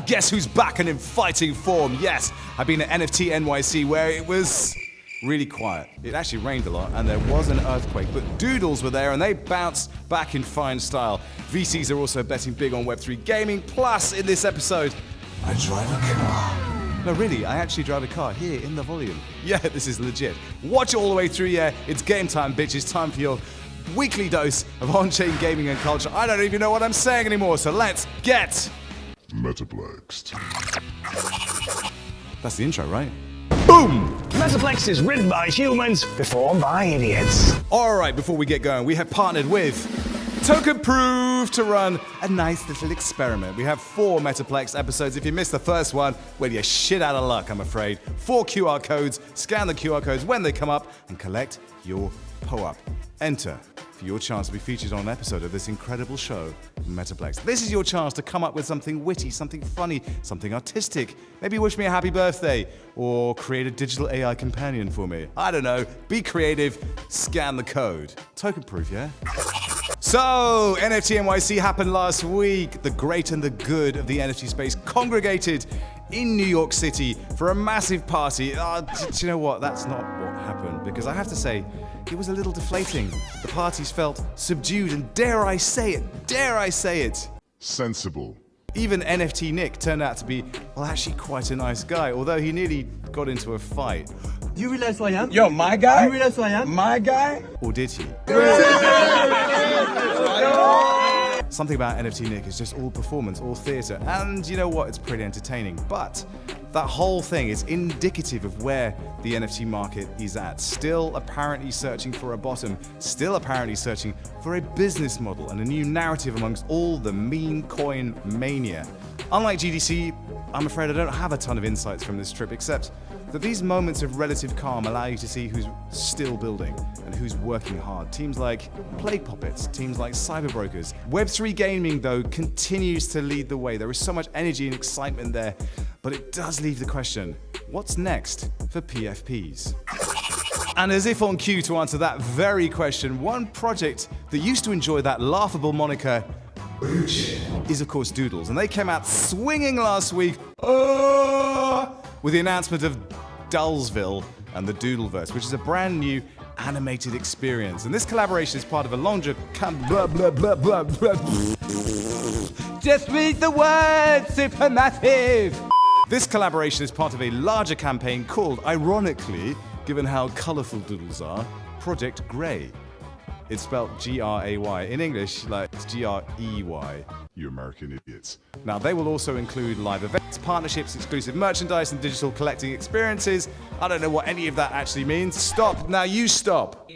Guess who's back and in fighting form? Yes, I've been at NFT NYC where it was really quiet. It actually rained a lot and there was an earthquake, but Doodles were there and they bounced back in fine style. VCs are also betting big on Web3 Gaming. Plus, in this episode, I drive a car. No, really, I actually drive a car here in the volume. Yeah, this is legit. Watch it all the way through, yeah. It's game time, bitches. Time for your weekly dose of on-chain gaming and culture. I don't even know what I'm saying anymore, so let's get MetaPlex'd. That's the intro, right? Boom! MetaPlex'd is written by humans, performed by idiots. All right, before we get going, we have partnered with Token Proof to run a nice little experiment. We have 4 MetaPlex'd episodes. If you missed the first one, well, you're shit out of luck, I'm afraid. 4 QR codes. Scan the QR codes when they come up and collect your POAP. Enter for your chance to be featured on an episode of this incredible show, MetaPlex'd. This is your chance to come up with something witty, something funny, something artistic. Maybe wish me a happy birthday or create a digital AI companion for me. I don't know. Be creative. Scan the code. Token Proof, yeah? So, NFT NYC happened last week. The great and the good of the NFT space congregated in New York City for a massive party. Do you know what? That's not what happened, because I have to say, it was a little deflating. The parties felt subdued and dare I say it, sensible. Even NFT Nick turned out to be, well, actually quite a nice guy, although he nearly got into a fight. Do you realize who I am? Yo, my guy? Do you realize who I am? My guy? Or did he? Something about NFT Nick is just all performance, all theatre, and you know what, it's pretty entertaining. But that whole thing is indicative of where the NFT market is at. Still apparently searching for a bottom, still apparently searching for a business model and a new narrative amongst all the meme coin mania. Unlike GDC, I'm afraid I don't have a ton of insights from this trip, except that these moments of relative calm allow you to see who's still building and who's working hard. Teams like Plague Puppets, teams like Cyberbrokers. Web3 Gaming, though, continues to lead the way. There is so much energy and excitement there, but it does leave the question, what's next for PFPs? And as if on cue to answer that very question, one project that used to enjoy that laughable moniker is of course Doodles, and they came out swinging last week with the announcement of Dullsville and the Doodleverse, which is a brand new animated experience. And this collaboration is part of a longer Just read the word, supermassive! This collaboration is part of a larger campaign called, ironically, given how colourful Doodles are, Project Grey. It's spelled G-R-A-Y. In English, like, it's G-R-E-Y. You American idiots. Now, they will also include live events, partnerships, exclusive merchandise, and digital collecting experiences. I don't know what any of that actually means. Stop. Now you stop.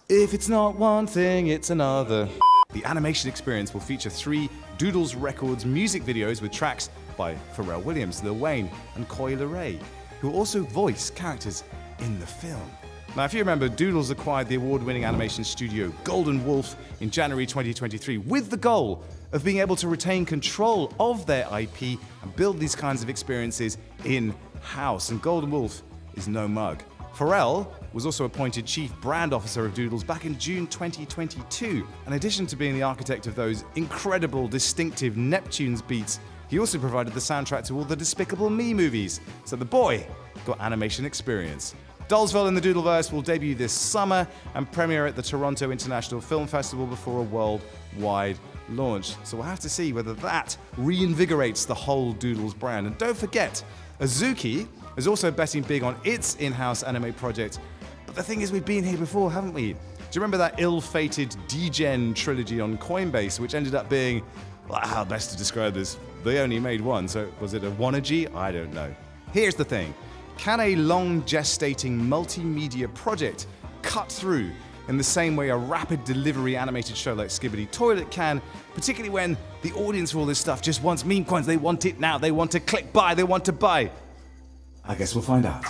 If it's not one thing, it's another. The animation experience will feature 3 Doodles Records music videos with tracks by Pharrell Williams, Lil Wayne, and Coi Leray, who will also voice characters in the film. Now, if you remember, Doodles acquired the award-winning animation studio Golden Wolf in January 2023 with the goal of being able to retain control of their IP and build these kinds of experiences in-house. And Golden Wolf is no mug. Pharrell was also appointed Chief Brand Officer of Doodles back in June 2022. In addition to being the architect of those incredible, distinctive Neptune's beats, he also provided the soundtrack to all the Despicable Me movies. So the boy got animation experience. Dullsville and the Doodleverse will debut this summer and premiere at the Toronto International Film Festival before a worldwide launch. So we'll have to see whether that reinvigorates the whole Doodles brand. And don't forget, Azuki is also betting big on its in-house anime project. But the thing is, we've been here before, haven't we? Do you remember that ill-fated D-Gen trilogy on Coinbase, which ended up being, well, how best to describe this? They only made one, so was it a wannabe? I don't know. Here's the thing. Can a long gestating multimedia project cut through in the same way a rapid delivery animated show like Skibbity Toilet can, particularly when the audience for all this stuff just wants meme coins, they want it now, they want to click buy, they want to buy? I guess we'll find out.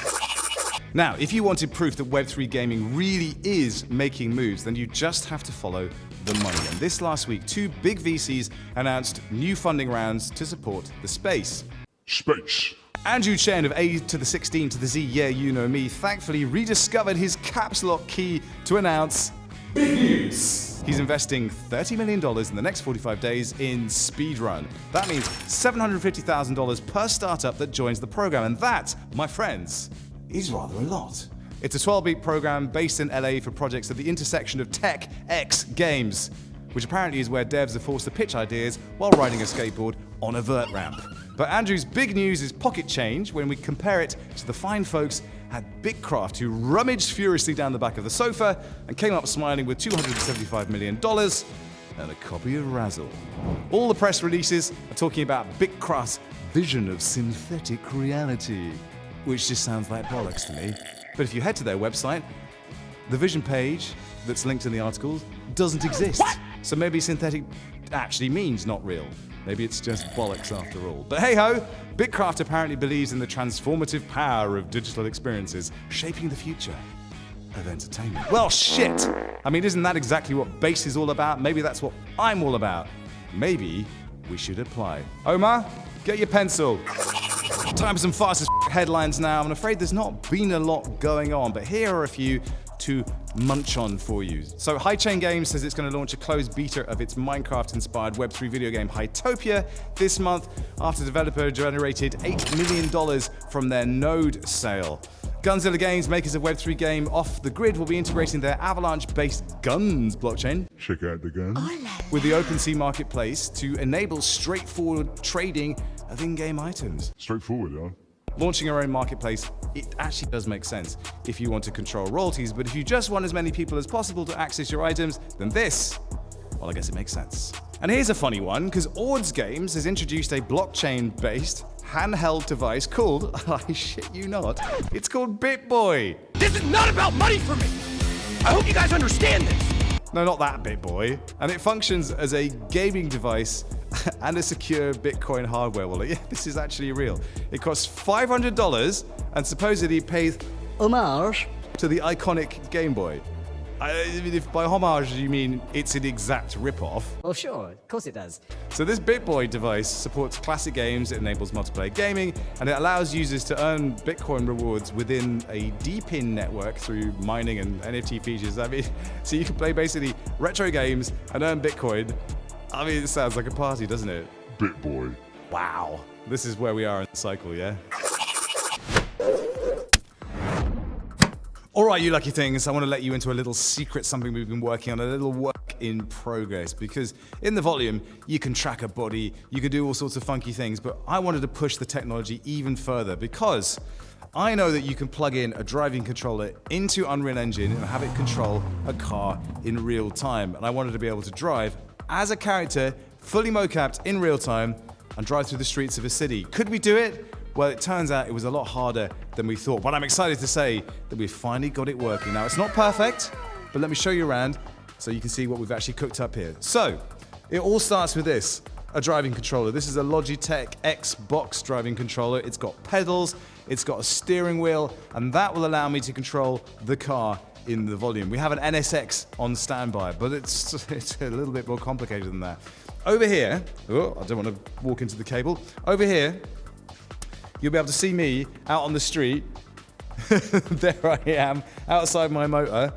Now, if you wanted proof that Web3 Gaming really is making moves, then you just have to follow the money. And this last week, 2 big VCs announced new funding rounds to support the space. Andrew Chen of A to the 16 to the Z, yeah, you know me, thankfully rediscovered his caps lock key to announce Big news! He's investing $30 million in the next 45 days in Speedrun. That means $750,000 per startup that joins the program, and that, my friends, is rather a lot. It's a 12-week program based in LA for projects at the intersection of tech, X, games, which apparently is where devs are forced to pitch ideas while riding a skateboard on a vert ramp. But Andrew's big news is pocket change when we compare it to the fine folks at Bitcraft, who rummaged furiously down the back of the sofa and came up smiling with $275 million and a copy of Razzle. All the press releases are talking about Bitcraft's vision of synthetic reality, which just sounds like bollocks to me. But if you head to their website, the vision page that's linked in the articles doesn't exist. What? So maybe synthetic actually means not real. Maybe it's just bollocks after all. But hey ho, Bitcraft apparently believes in the transformative power of digital experiences, shaping the future of entertainment. Well, shit! I mean, isn't that exactly what base is all about? Maybe that's what I'm all about. Maybe we should apply. Omar, get your pencil. Time for some fast as headlines now. I'm afraid there's not been a lot going on, but here are a few to munch on for you. So HYTOPIA Games says it's going to launch a closed beta of its Minecraft-inspired Web3 video game HYTOPIA this month after the developer generated $8 million from their node sale. Gunzilla Games, makers of Web3 game Off the Grid, will be integrating their Avalanche-based Guns blockchain Check out the gun. with the OpenSea marketplace to enable straightforward trading of in-game items. Straightforward, huh? Launching our own marketplace, it actually does make sense if you want to control royalties, but if you just want as many people as possible to access your items, then this, well, I guess it makes sense. And here's a funny one, because Ordz Games has introduced a blockchain-based handheld device called, I shit you not, it's called BitBoy. This is not about money for me. I hope you guys understand this. No, not that BitBoy. And it functions as a gaming device and a secure Bitcoin hardware wallet. Yeah, this is actually real. It costs $500 and supposedly pays Homage to the iconic Game Boy. I mean, if by homage you mean it's an exact rip-off. Well, sure, of course it does. So this BitBoy device supports classic games, it enables multiplayer gaming, and it allows users to earn Bitcoin rewards within a DePIN network through mining and NFT features. I mean, so you can play basically retro games and earn Bitcoin. I mean, it sounds like a party, doesn't it? BitBoy. Wow. This is where we are in the cycle, yeah? All right, you lucky things, I want to let you into a little secret, something we've been working on, a little work in progress, because in the volume, you can track a body, you can do all sorts of funky things, but I wanted to push the technology even further, because I know that you can plug in a driving controller into Unreal Engine and have it control a car in real time, and I wanted to be able to drive as a character, fully mocapped in real time, and drive through the streets of a city. Could we do it? Well, it turns out it was a lot harder than we thought, but I'm excited to say that we've finally got it working. Now, it's not perfect, but let me show you around so you can see what we've actually cooked up here. So, it all starts with this, a driving controller. This is a Logitech Xbox driving controller. It's got pedals, it's got a steering wheel, and that will allow me to control the car in the volume. We have an NSX on standby, but it's a little bit more complicated than that. Over here, oh, I don't want to walk into the cable. Over here, you'll be able to see me out on the street. There I am, outside my motor,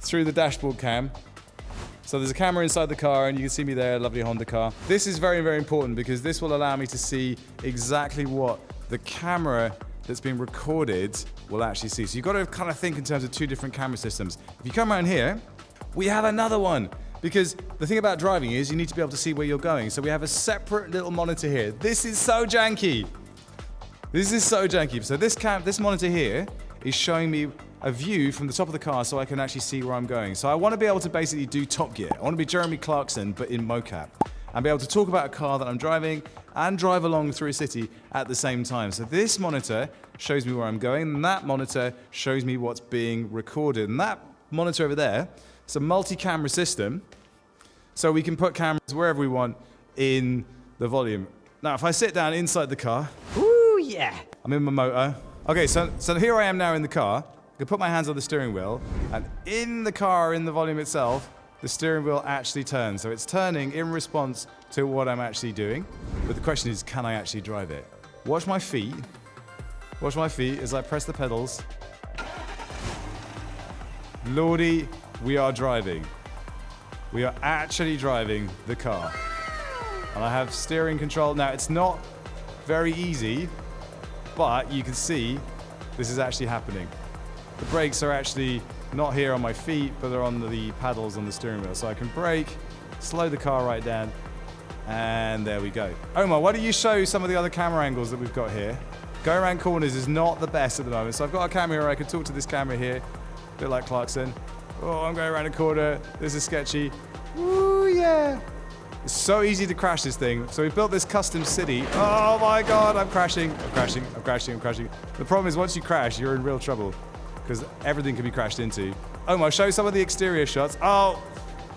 through the dashboard cam. So there's a camera inside the car and you can see me there, lovely Honda car. This is very, very important because this will allow me to see exactly what the camera that's being recorded will actually see. So you've got to kind of think in terms of two different camera systems. If you come around here, we have another one. Because the thing about driving is you need to be able to see where you're going. So we have a separate little monitor here. This is so janky. This is so janky. So this monitor here is showing me a view from the top of the car so I can actually see where I'm going. So I want to be able to basically do Top Gear. I want to be Jeremy Clarkson, but in mocap. And be able to talk about a car that I'm driving and drive along through a city at the same time. So this monitor shows me where I'm going, and that monitor shows me what's being recorded. And that monitor over there, it's a multi-camera system, so we can put cameras wherever we want in the volume. Now, if I sit down inside the car, Ooh, yeah. I'm in my motor. Okay, so here I am now in the car. I can put my hands on the steering wheel, and in the car, in the volume itself, the steering wheel actually turns. So it's turning in response to what I'm actually doing. But the question is, can I actually drive it? Watch my feet. Watch my feet as I press the pedals. Lordy, we are driving. We are actually driving the car. And I have steering control. Now, it's not very easy, but you can see this is actually happening. The brakes are actually not here on my feet, but they're on the paddles on the steering wheel. So I can brake, slow the car right down, and there we go. Omar, why don't you show some of the other camera angles that we've got here? Going around corners is not the best at the moment. So I've got a camera here, I can talk to this camera here, a bit like Clarkson. Oh, I'm going around a corner, this is sketchy. Ooh, yeah. It's so easy to crash this thing. So we built this custom city. Oh my God, I'm crashing. The problem is once you crash, you're in real trouble because everything can be crashed into. Omar, show some of the exterior shots. Oh,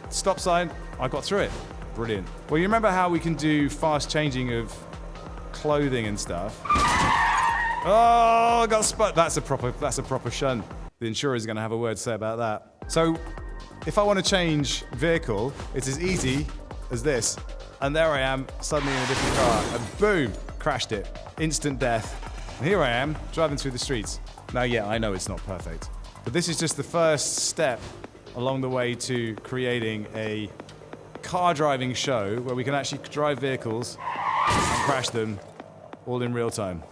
stop sign. I got through it. Brilliant. Well, you remember how we can do fast changing of clothing and stuff? Oh, I got spot. That's a proper shun. The insurer is going to have a word to say about that. So if I want to change vehicle, it's as easy as this. And there I am, suddenly in a different car. And boom, crashed it. Instant death. And here I am, driving through the streets. Now, yeah, I know it's not perfect. But this is just the first step along the way to creating a car driving show where we can actually drive vehicles and crash them all in real time.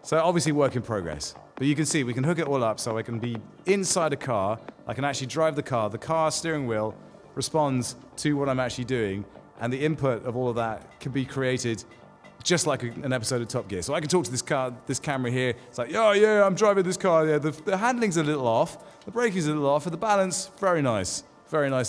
So obviously work in progress. But you can see we can hook it all up so I can be inside a car. I can actually drive the car steering wheel responds to what I'm actually doing, and the input of all of that can be created just like an episode of Top Gear. So I can talk to this camera here. It's like, oh yeah, I'm driving this car. Yeah, the handling's a little off, the braking's a little off, and the balance, very nice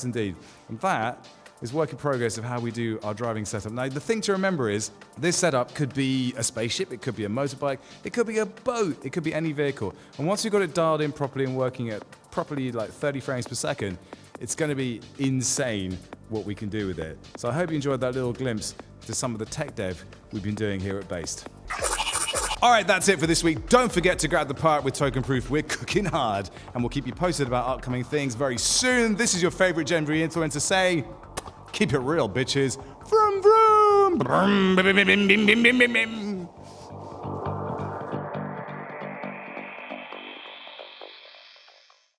indeed. And that is work in progress of how we do our driving setup. Now, the thing to remember is this setup could be a spaceship, it could be a motorbike, it could be a boat, it could be any vehicle. And once we've got it dialed in properly and working at properly like 30 frames per second, it's going to be insane what we can do with it. So I hope you enjoyed that little glimpse to some of the tech dev we've been doing here at Based. All right, that's it for this week. Don't forget to grab the part with Token Proof. We're cooking hard, and we'll keep you posted about upcoming things very soon. This is your favorite Gen 3 influencer saying, keep it real, bitches. Vroom, vroom.